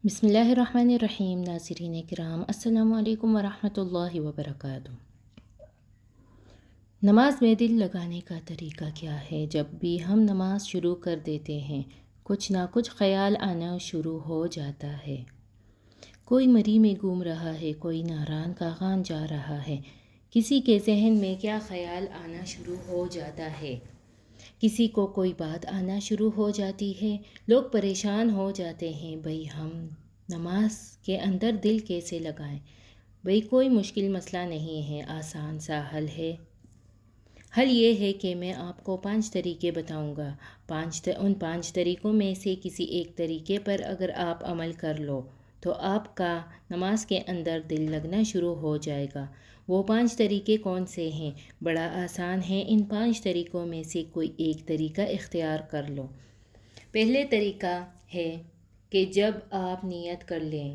بسم اللہ الرحمن الرحیم۔ ناظرین کرام، السلام علیکم ورحمۃ اللہ وبرکاتہ۔ نماز میں دل لگانے کا طریقہ کیا ہے؟ جب بھی ہم نماز شروع کر دیتے ہیں کچھ نہ کچھ خیال آنا شروع ہو جاتا ہے۔ کوئی مری میں گھوم رہا ہے، کوئی ناران کاغان جا رہا ہے، کسی کے ذہن میں کیا خیال آنا شروع ہو جاتا ہے، کسی کو کوئی بات آنا شروع ہو جاتی ہے، لوگ پریشان ہو جاتے ہیں۔ بھئی ہم نماز کے اندر دل کیسے لگائیں؟ بھئی کوئی مشکل مسئلہ نہیں ہے، آسان سا حل ہے۔ حل یہ ہے کہ میں آپ کو 5 طریقے بتاؤں گا۔ ان 5 طریقوں میں سے کسی ایک طریقے پر اگر آپ عمل کر لو تو آپ کا نماز کے اندر دل لگنا شروع ہو جائے گا۔ وہ 5 طریقے کون سے ہیں؟ بڑا آسان ہے۔ ان 5 طریقوں میں سے کوئی ایک طریقہ اختیار کر لو۔ پہلے طریقہ ہے کہ جب آپ نیت کر لیں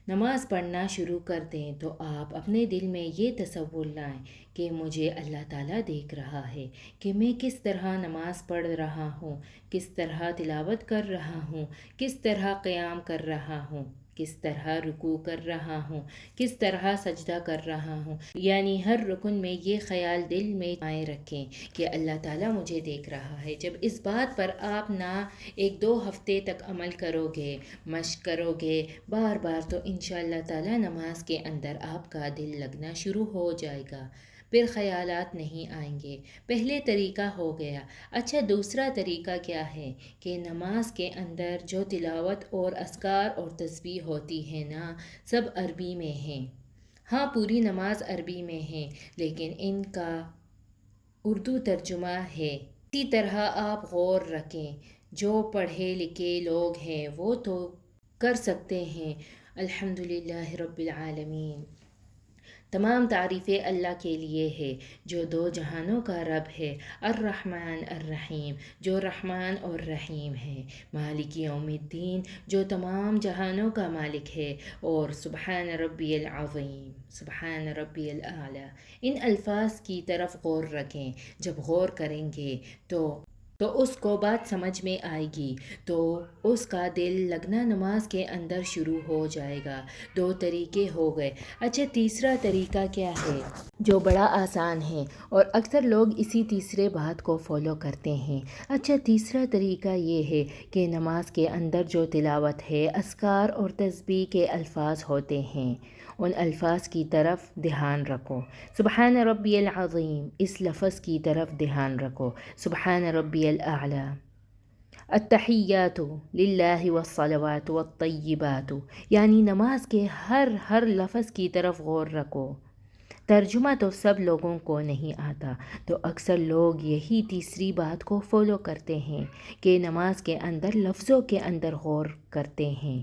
نماز پڑھنا شروع کر دیں تو آپ اپنے دل میں یہ تصور لائیں کہ مجھے اللہ تعالیٰ دیکھ رہا ہے کہ میں کس طرح نماز پڑھ رہا ہوں، کس طرح تلاوت کر رہا ہوں، کس طرح قیام کر رہا ہوں، کس طرح رکوع کر رہا ہوں، کس طرح سجدہ کر رہا ہوں۔ یعنی ہر رکن میں یہ خیال دل میں آئے رکھیں کہ اللہ تعالیٰ مجھے دیکھ رہا ہے۔ جب اس بات پر آپ نہ 1-2 ہفتے تک عمل کرو گے، مشق کرو گے بار بار، تو انشاءاللہ تعالیٰ نماز کے اندر آپ کا دل لگنا شروع ہو جائے گا، پھر خیالات نہیں آئیں گے۔ پہلے طریقہ ہو گیا۔ اچھا، دوسرا طریقہ کیا ہے کہ نماز کے اندر جو تلاوت اور اذکار اور تسبیح ہوتی ہے نا، سب عربی میں ہیں۔ ہاں، پوری نماز عربی میں ہے لیکن ان کا اردو ترجمہ ہے۔ اسی طرح آپ غور رکھیں، جو پڑھے لکھے لوگ ہیں وہ تو کر سکتے ہیں۔ الحمدللہ رب العالمین، تمام تعریفیں اللہ کے لیے ہے جو 2 جہانوں کا رب ہے، الرحمن الرحیم، جو رحمان اور رحیم ہے، مالک یوم الدین، جو تمام جہانوں کا مالک ہے، اور سبحان ربی العظیم، سبحان ربی الاعلیٰ۔ ان الفاظ کی طرف غور رکھیں۔ جب غور کریں گے تو اس کو بات سمجھ میں آئے گی، تو اس کا دل لگنا نماز کے اندر شروع ہو جائے گا۔ 2 طریقے ہو گئے۔ اچھا، تیسرا طریقہ کیا ہے جو بڑا آسان ہے اور اکثر لوگ اسی تیسرے بات کو فالو کرتے ہیں؟ اچھا، تیسرا طریقہ یہ ہے کہ نماز کے اندر جو تلاوت ہے، اذکار اور تسبیح کے الفاظ ہوتے ہیں، ان الفاظ کی طرف دھیان رکھو۔ سبحان ربی العظیم، اس لفظ کی طرف دھیان رکھو۔ سبحان ربی الاعلیٰ، التحیات للہ والصلوات والطیبات، یعنی نماز کے ہر لفظ کی طرف غور رکھو۔ ترجمہ تو سب لوگوں کو نہیں آتا، تو اکثر لوگ یہی تیسری بات کو فالو کرتے ہیں کہ نماز کے اندر لفظوں کے اندر غور کرتے ہیں۔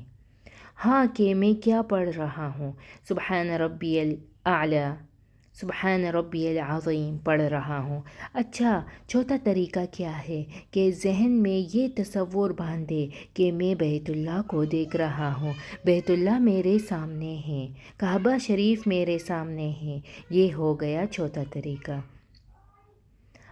ہاں، کہ میں کیا پڑھ رہا ہوں، سبحان ربی الاعلیٰ، سبحان ربی العظیم پڑھ رہا ہوں۔ اچھا، چوتھا طریقہ کیا ہے کہ ذہن میں یہ تصور باندھے کہ میں بیت اللہ کو دیکھ رہا ہوں، بیت اللہ میرے سامنے ہے، کعبہ شریف میرے سامنے ہے۔ یہ ہو گیا چوتھا طریقہ۔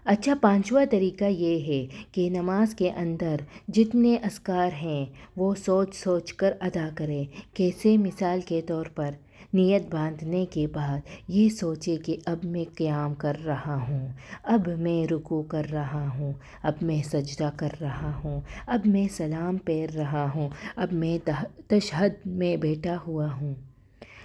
اچھا، 5واں طریقہ یہ ہے کہ نماز کے اندر جتنے اذکار ہیں وہ سوچ کر ادا کریں۔ کیسے؟ مثال کے طور پر نیت باندھنے کے بعد یہ سوچے کہ اب میں قیام کر رہا ہوں، اب میں رکوع کر رہا ہوں، اب میں سجدہ کر رہا ہوں، اب میں سلام پھیر رہا ہوں، اب میں تشہد میں بیٹھا ہوا ہوں۔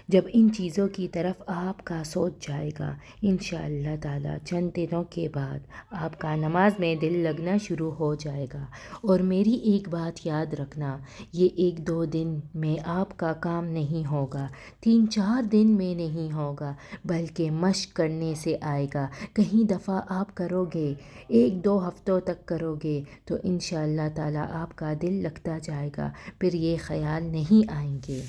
جب ان چیزوں کی طرف آپ کا سوچ جائے گا، انشاءاللہ تعالیٰ چند دنوں کے بعد آپ کا نماز میں دل لگنا شروع ہو جائے گا۔ اور میری ایک بات یاد رکھنا، یہ 1-2 دن میں آپ کا کام نہیں ہوگا، 3-4 دن میں نہیں ہوگا، بلکہ مشق کرنے سے آئے گا۔ کہیں دفعہ آپ کرو گے، 1-2 ہفتوں تک کرو گے تو انشاءاللہ تعالیٰ آپ کا دل لگتا جائے گا، پھر یہ خیال نہیں آئیں گے۔